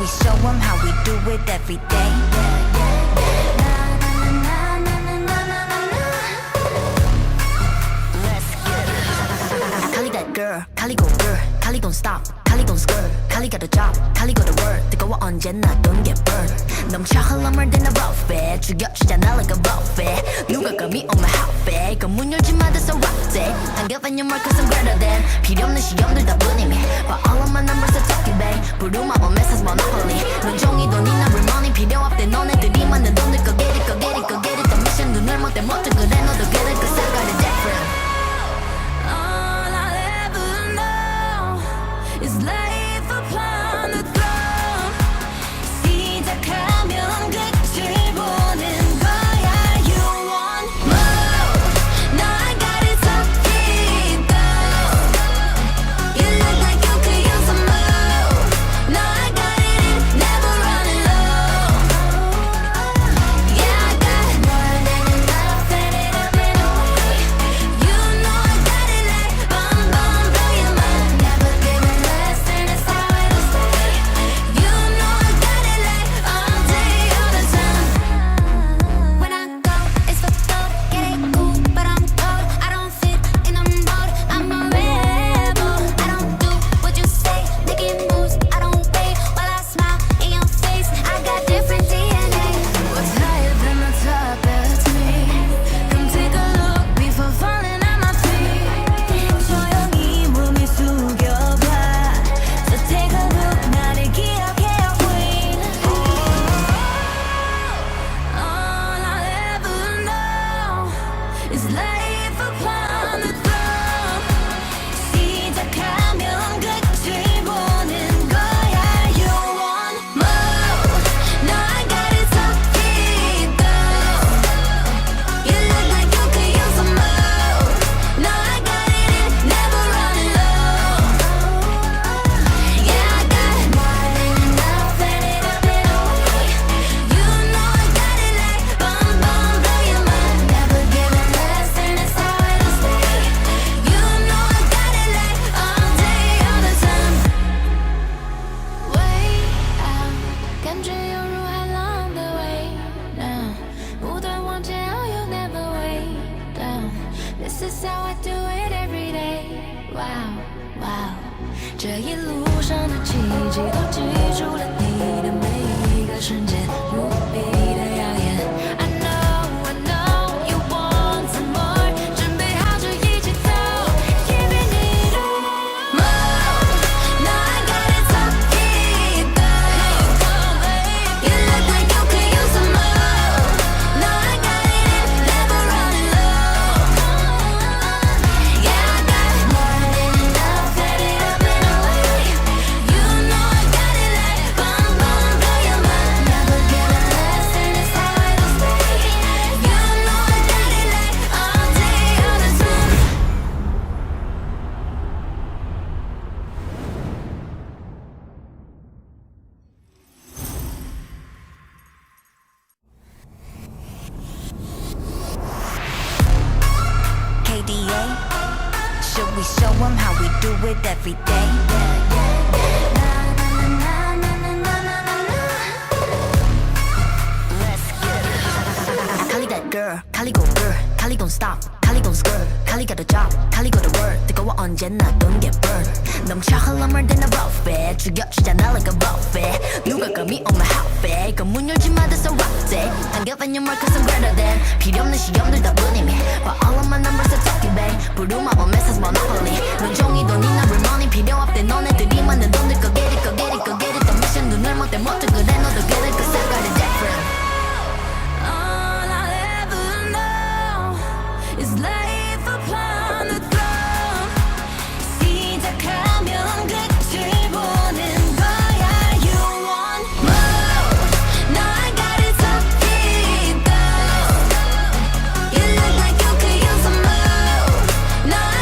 show them how we do it every day? Let's get it. Kali that girl, Kali go girl, Kali don't stop, Kali don't skirt, Kali got a job, Kali got a word. 뜨거워 언제나 don't get burned. 넘쳐 흘러물 than a buffet, 죽여주잖아 like a buffet. 누가 감히 on my outfit? 문 열지 마, that's a rough day. Don't give any more cause I'm greater than. 필요 없는 시험들 다 뿐이미. But all of my numbers are talking babe. 부루마법 message monopoly. 넌 종이 돈이나 real 필요 없대. 너네들이 만든 돈들 go get it, go get it, go get it. The mission 눈을 못 떼 못해 그래 너도 get it cause I got it different. All I ever know is life upon the throne. 시작하면 끝을 보는 거야. You want more? No, I got it so deep down. You look like you could use some more. No, I got it in, never running low. Yeah, I got more than enough, set it up and away. You know I got it like bum bum, blow your mind. Never giving less, and it's how it'll stay. You know I got it like all day, all the time. When I go, it's for gold. Get it cool, but I'm cold. I don't fit in a mold. I'm a rebel. I don't do what you say. Making moves, I don't wait while I smile in your face. I got different DNA. What's higher than the top? That's me. Come take a look before falling at my feet. 조용히 몸을 숙여봐. So take a look, 나를 기억해요, queen. All I ever know is life upon the throne. 시작하면 끝을 보는 거야. You want more? No, I got it so deep down. You look like you could use some more. No, I got it in, never running low. Yeah, I got more than enough, set it up and away. You know I got it like bum bum, blow your mind. Never giving less, and it's how it'll stay. You know I got it like all day, all the time. Way out，感觉犹如海浪的味道，不断往前，oh you never way down。This is how I do it every day。Wow wow，这一路上的奇迹都记住了你的每一个瞬间，无比的耀眼。I know you want some more，准备好就一起走，Give it need more。No, I got it so deep down. You look like you could use some more. No, I got it in, never running low. Yeah, I got more than enough, set it up and away. You know I got it like bum bum, blow your mind. Never giving less, and it's how it'll stay. You know I got it like all day, all the time. KDA, should we show them how we do it every day? Let's get it. Kali that girl, Kali go girl, Kali don't stop, Kali don't skirt, Kali got a job, Kali got a word. 뜨거워 언제나 don't get burned. 넘쳐 흘러물 than a buffet, 죽여주잖아 like a buffet. 누가 감히 on my outfit? 문 열지 마, that's a rough day. Don't give any more cause I'm greater than. 필요 없는 시험들 다 뿐이미. But all of my numbers are talking babe. 부루마법 message monopoly. 넌 종이 돈이나 real money 필요 없대. 너네들이 만든 돈들 go get it, go get it, go get it. The mission 눈을 못 떼 못해 그래 너도 get it cause I got it different. All I ever know is life upon the throne. 시작하면 끝을 보는 거야. You want more? No, I got it so deep down. You look like you could use some more. No, I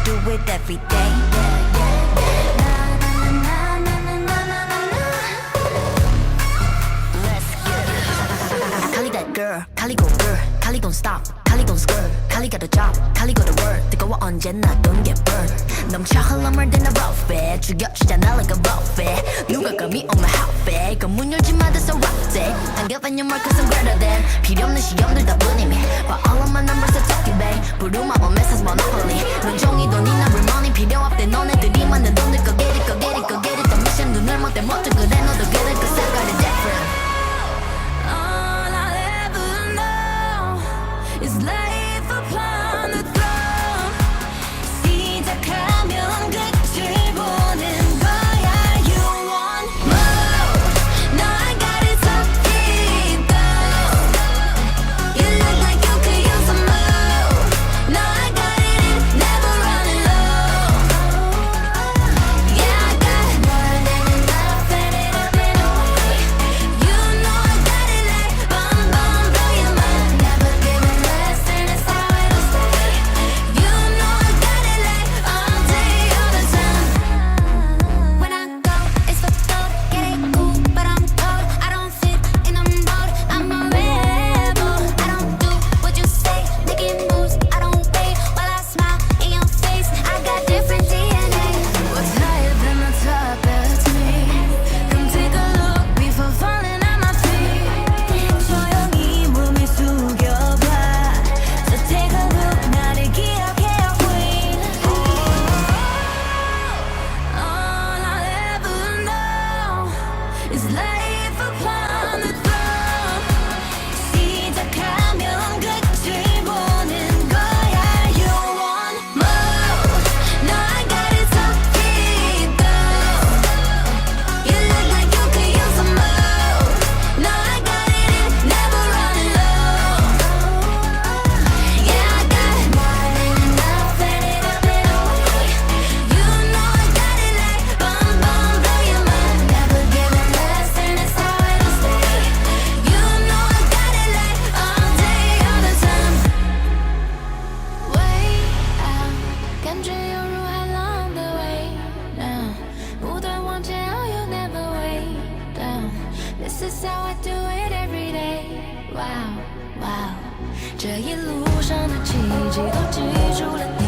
do it every day. Let's get it. Kali that girl, Kali go girl, Kali don't stop, Kali don't skirt, Kali got a job, Kali got a word. 뜨거워 언제나 don't get burned. 넘쳐 흘러물 든 a rough bed, 죽여주잖아 like a buffet. 누가 감히 on my outfit, 그문 열지 마 that's a rough day. Don't give any more cause I'm greater than. 필요 없는 시험들 다 뿐이미. But all of my numbers are talking babe. 부르마 on message monopoly. 눈종이 돈이 나 real 필요 없대 너네들이 만든 돈들 go get it go get it go get it. 더 미션 눈을 못대 못해 그래 너도 get it cause I got it different. All I'll ever know is life upon the throne. 시작하면 끝을 보는 거야. You want more? No, I got it so deep down. You look like you could use some more. No, I got it in, never running low. Yeah, I got more than enough, and it up and away. You know I got it like bum bum, blow your mind. Never giving less, and it's how it'll stay. You know I got it like all day, all the time. When I go, it's for gold. Get it cool, but I'm cold. I don't fit in a mold. I'm a rebel. I don't do what you say. Making moves, I don't wait while I smile in your face. I got different DNA. What's higher than the top? That's me. Come take a look before falling at my feet. 조용히 몸을 숙여봐. So take a look, 나를 기억해요, queen. All I'll ever know is life upon the throne. 시작하면 끝을 보는 거야. You want more? No, I got it so deep down. You look like you could use some more. No, I got it in, never running low. Yeah, I got more than enough, and it up and away. You know I got it like bum bum, blow your mind. Never giving less, and it's how it'll stay. You know I got it like all day, all the time. Way out，感觉犹如海浪的味道，不断往前，oh you never way down。This is how I do it every day。Wow wow，这一路上的奇迹都记住了。